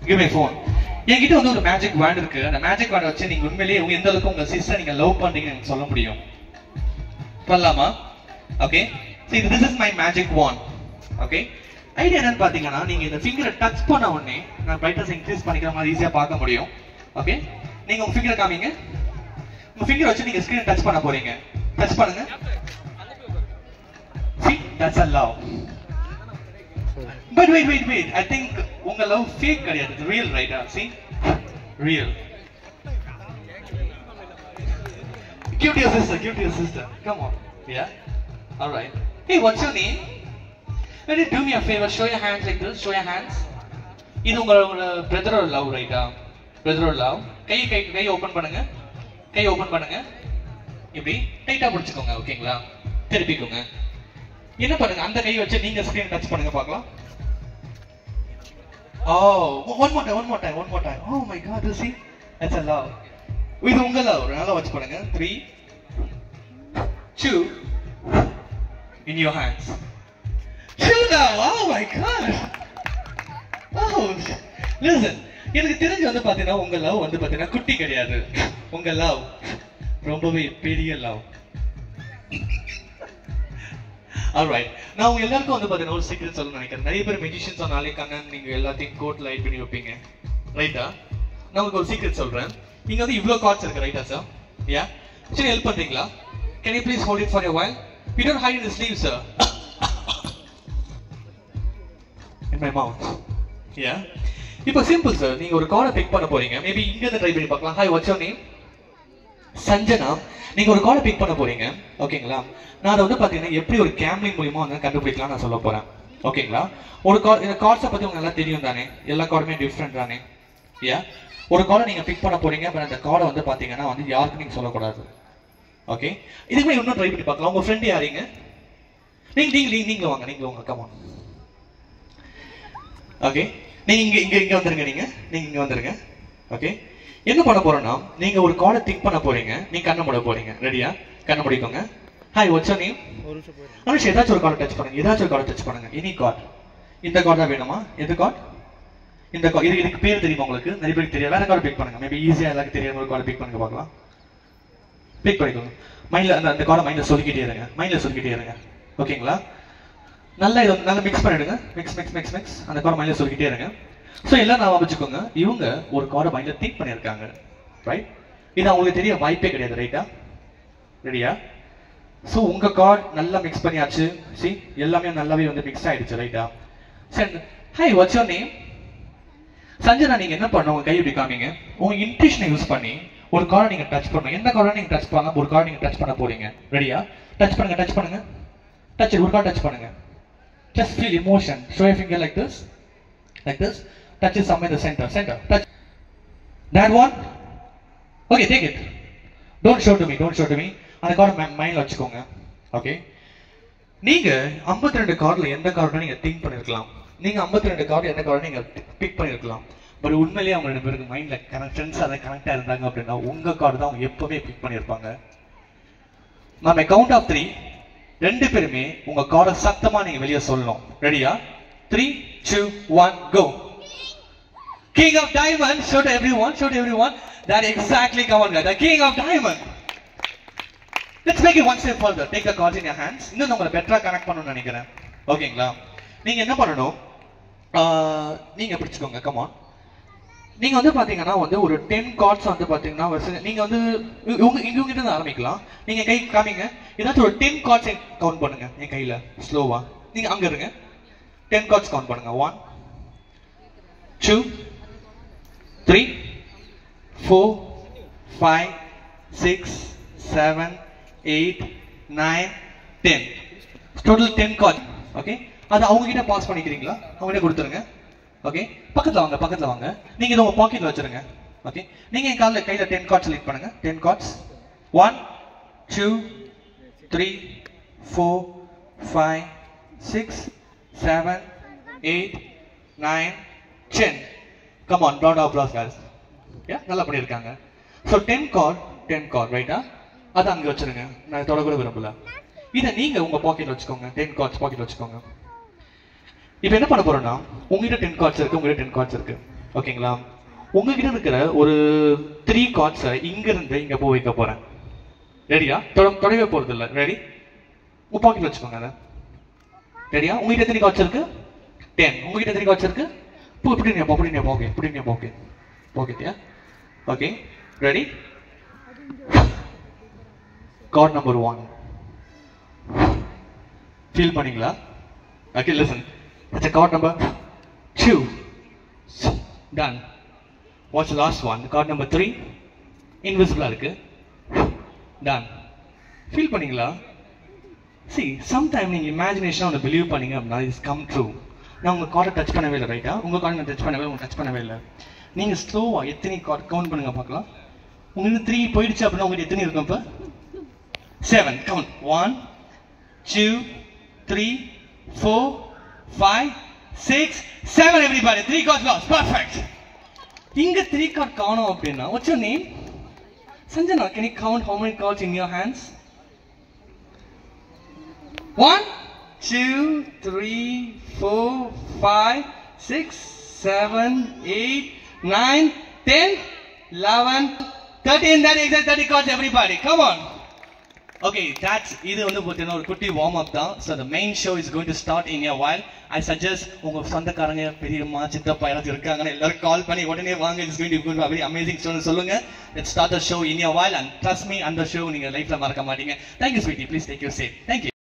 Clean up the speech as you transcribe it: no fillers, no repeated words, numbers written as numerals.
give me phone. என்கிட்ட வந்து ஒரு மேஜிக் வேர்ட் இருக்கு. அந்த மேஜிக் வேர்ட் வச்சு நீங்க உண்மையிலேயே எந்த அளவுக்கு உங்க சிஸ்டர் நீங்க லவ் பண்றீங்கன்னு எனக்கு சொல்ல முடியும். பண்ணலாமா? Okay. See, this is my magic wand. Okay. Idea என்னன்னு பாத்தீங்கன்னா நீங்க இந்த ஃபிங்கரை டச் பண்ண உடனே நான் பிரைட்னஸ் இன்க்ரீஸ் பண்ணிக்கிற மாதிரி ஈஸியா பார்க்க முடியும். ஓகே. நீங்க உங்க ஃபிங்கரை காமிங்க. உங்க ஃபிங்கரை வச்சு நீங்க ஸ்கிரீன் டச் பண்ண போறீங்க. டச் பண்ணுங்க. See, that's a love. But wait. I think unga love fake kadiyadu. It's real, right? See? Real. Cute your sister. Come on. Yeah? Alright. Hey, what's your name? Will you do me a favor? Show your hands like this. Show your hands. Idu unga brother or love, right? Brother or love. Kai open பண்ணுங்க. Kai open பண்ணுங்க. இப்படி டைட்டா பிடிச்சுக்கோங்க. ஓகேங்களா? திருப்பிக்கோங்க. என்ன பண்ணுங்க? அந்த கை வச்சு நீங்க ஸ்கிரீன் டச் பண்ணுங்க பார்க்கலாம். Oh, one more time. Oh my God, you see? That's a love. With unga love. நல்லா வச்சு பண்ணுங்க. 3, 2, in your hands. Chill now. Oh my God. Oh, listen. எனக்கு தெரிஞ்சு வந்து பாத்தீங்கன்னா உங்க லவ் வந்து பாத்தீங்கன்னா குட்டி கிடையாது. உங்க லவ் ரொம்பவே பெரிய லவ். Alright. நான் உங்க எல்லாருக்கும் வந்து பாத்தீங்கன்னா ஒரு சீக்ரெட் சொல்ல நினைக்கிறேன். நிறைய பேர் மெஜிஷியன்ஸ் ஆனாலே கண்ணன் நீங்க எல்லாத்தையும் கோட் லைட் பண்ணி வைப்பீங்க. ரைட்டா? நான் உங்களுக்கு ஒரு சீக்ரெட் சொல்றேன். இங்க வந்து இவ்ளோ கார்ட்ஸ் இருக்கு, ரைட்டா சார்? யா? சரி ஹெல்ப் பண்றீங்களா? Can you please hold it for a while? You don't hide in the sleeve, sir. In my mouth. Yeah. இப்போ சிம்பிள் சார். நீங்க ஒரு கார்டை பிக் பண்ண போறீங்க. மேபி இங்க இருந்து ட்ரை பண்ணி பார்க்கலாம். Hi, what's your name? Sanjana. நீங்க ஒரு கார்டை பிக் பண்ண போறீங்க. ஓகேங்களா? நான் அதை வந்து பாத்தீங்கன்னா எப்படி ஒரு கேம்லிங் மூலமா வந்து கண்டுபிடிக்கலாம் நான் சொல்ல போறேன். ஓகேங்களா? ஒரு கார்டு, இந்த கார்ட்ஸை பத்தி உங்களுக்கு நல்லா தெரியும் தானே? எல்லா கார்டுமே டிஃப்ரெண்ட் தானே? யா? ஒரு கார்டை நீங்க பிக் பண்ண போறீங்க. பட் அந்த கார்டை வந்து பாத்தீங்கன்னா வந்து யாருக்கும் நீங்க சொல்லக்கூடாது. ஓகே? இதுக்கு இன்னும் ட்ரை பண்ணி பார்க்கலாம். உங்க ஃப்ரெண்ட் யாரீங்க? நீங்க வாங்க. Come on. ஓகே? நீங்க இங்க வந்துருங்க. நீங்க இங்க வந்துருங்க. ஓகே? என்ன பண்ண போறோம்னா நீங்க ஒரு கார்டை பிக் பண்ண போறீங்க. நீங்க கண்ணை மூட போறீங்க. ரெடியா? கண்ணை மூடிக்கோங்க. Hi, what's your name? Anush. ஏதாச்சும் ஒரு கார்டை டச் பண்ணுங்க. Any card. இந்த கார்டு தான் வேணுமா? எந்த கார்டு? இந்த கார்டு. இதுக்கு பேர் தெரியுமா உங்களுக்கு? நிறைய பேருக்கு தெரியாது. வேற கார்டு பிக் பண்ணுங்க. மேபி ஈஸியா எல்லாருக்கும் தெரியாத ஒரு கார்டு பிக் பண்ணுங்க பார்க்கலாம். பிக் பண்ணிக்கோங்க. மைண்ட்ல அந்த கார்டை மைண்ட்ல சொல்லிக்கிட்டே இருங்க. ஓகேங்களா? நல்லா இதை நல்லா மிக்ஸ் பண்ணிடுங்க. மிக்ஸ். அந்த கார்டை மைண்ட்ல சொல்லிக்கிட்டே இருங்க. ஸோ எல்லாம் நான் வச்சுக்கோங்க. இவங்க ஒரு கார்டை மைண்ட்ல திங்க் பண்ணியிருக்காங்க. ரைட்? இது அவங்களுக்கு தெரிய வாய்ப்பே கிடையாது. ரைட்டா? ரெடியா? ஸோ உங்க கார்டு நல்லா மிக்ஸ் பண்ணியாச்சு. சி, எல்லாமே நல்லாவே வந்து மிக்ஸ் ஆயிடுச்சு. ரைட்டா? சரி. Hi, what's your name? Sanjana. நீங்க என்ன பண்ண உங்க கை இப்படி காமிங்க. உங்க இன்ட்யூஷனை யூஸ் பண்ணி ஒரு கார்டை நீங்க டச் பண்ணணும். எந்த கார்டை நீங்க டச் பண்ணாங்க? ஒரு கார்டை நீங்க டச் பண்ண போறீங்க. ரெடியா? டச் பண்ணுங்க. ஒரு கார்டு டச் பண்ணுங்க. Just feel emotion. Show your finger like this. Touch it somewhere in the center. Touch. That one. Okay, take it. Don't show to me. அந்த கார்டை மைண்ட்ல வச்சுக்கோங்க. ஓகே? நீங்க 52 கார்டுல எந்த கார்டை நீங்க திங்க் பண்ணிருக்கலாம். நீங்க 52 கார்டு எந்த கார்டை நீங்க பிக் பண்ணிருக்கலாம். பட் உண்மையிலேயே அவங்க 2 பேருக்கு மைண்ட்ல கனெக்டா இருந்தாங்க அப்படின்னா உங்க கார்டு தான் அவங்க எப்பவுமே பிக் பண்ணிருப்பாங்க. நான் கவுண்ட் ஆஃப் 3 2 பேருமே உங்க கார்டை சத்தமா நீங்க வெளியே சொல்லணும். ரெடியா? 3, 2, 1, go. King of Diamond. Show to everyone. That exactly, come on guys. The King of Diamond. Let's make it one step further. Take the cards in your hands. இன்னும் நம்மள பெட்டரா கனெக்ட் பண்ணணும்னு நினைக்கிறேன். ஓகேங்களா? நீங்க என்ன பண்ணணும்? நீங்க பிடிச்சுக்கோங்க. Come on. நீங்க வந்து பாத்தீங்கன்னா வந்து ஒரு 10 கார்ட்ஸ் வந்து பாத்தீங்கன்னா நீங்க வந்து இங்க இருந்து ஆரம்பிக்கலாம். நீங்க கை காமிங்க. ஏதாச்சும் ஒரு 10 கார்ட்ஸ் கவுண்ட் பண்ணுங்க என் கையில ஸ்லோவா. நீங்க அங்க இருங்க. 10 கார்ட்ஸ் கவுண்ட் பண்ணுங்க. 1, 2, 3, 4, 5, 6, 7, 8, 9, 10. Total 10 cards. ஓகே? அது அவங்க கிட்ட பாஸ் பண்ணிக்கிறீங்களா? அவங்க கிட்ட கொடுத்துருங்க. ஓகே? பக்கத்துல வாங்க. நீங்க இத உங்க பாக்கெட்ல வச்சிருங்க. ஓகே? நீங்க என் கையில 10 கார்ட்ஸ் செலக்ட் பண்ணுங்க. 10 cards. 1, 2, 3, 4, 5, 6, 7, 8, 9, 10. Come on, round of applause guys. Yeah, நல்லா பண்ணிருக்காங்க. So 10 card, ரைட்டா? அத அங்க வச்சிருங்க. நான் தொட கூட விரும்பல. இத நீங்க உங்க பாக்கெட்ல வச்சுக்கோங்க. 10 cards பாக்கெட்ல வச்சுக்கோங்க. இப்போ என்ன பண்ண போறோம்னா உங்ககிட்ட 10 cards இருக்கு, உங்ககிட்ட 10 cards இருக்கு. ஓகேங்களா? உங்ககிட்ட இருக்கிற ஒரு 3 கார்ட்ஸை இங்க இருந்து இங்க போய் வைக்க போறேன். ரெடியா? தொடவே போறது இல்ல. ரெடி? உங்க பாக்கெட்ல வச்சுக்கோங்க அதை. ரெடியா? உங்ககிட்ட எத்தனை கார்ட்ஸ் இருக்கு? 10. உங்ககிட்ட எத்தனை கார்ட்ஸ் இருக்கு? put in your pocket. Put in your pocket. Pocket, yeah? Okay. Ready? Card number 1. Feel paningla? Okay, listen. That's a card number 2. Done. What's the last one? Card number 3. Invisible irukku. Done. Feel paningla? See, sometime நீங்க imagination on believe பண்ணீங்க அப்படின்னா it's come true. நான் உங்க கார்டை touch பண்ணவே இல்லை, ரைட்டா? உங்க கார்டை நான் டச் பண்ணவே இல்லை. நீங்க ஸ்லோவா எத்தனை கார்டு கவுண்ட் பண்ணுங்க பார்க்கலாம். உங்களுக்கு 3 போயிடுச்சு அப்படின்னா உங்களுக்கு எத்தனை இருக்கும் இப்ப? 7. Count. 1 2 3 4 5 6 7. everybody 3 cards lost. Perfect. இங்க 3 கார்டு காணோம் அப்படின்னா what's your name? Sanjana, can you count how many cards in your hands? 1 2 3 4 5 6 7 8 9 10 11 13. That is 30 cards, everybody. Come on. Okay, that's இது வந்து பார்த்தீங்கன்னா ஒரு குட்டி வார்ம் அப் தான். So the main show is going to start in a while. I suggest உங்க சொந்தக்காரங்க, பெரியம்மா, சித்தப்பா யாராவது இருக்காங்கன்னா எல்லாரும் கால் பண்ணி உடனே வாங்க. It's going to be a very amazing show சொல்லுங்க. Let's start the show in a while and trust me, அந்த show நீங்க லைஃப்ல மறக்க மாட்டீங்க. Thank you, sweetie. Please take your seat. Thank you.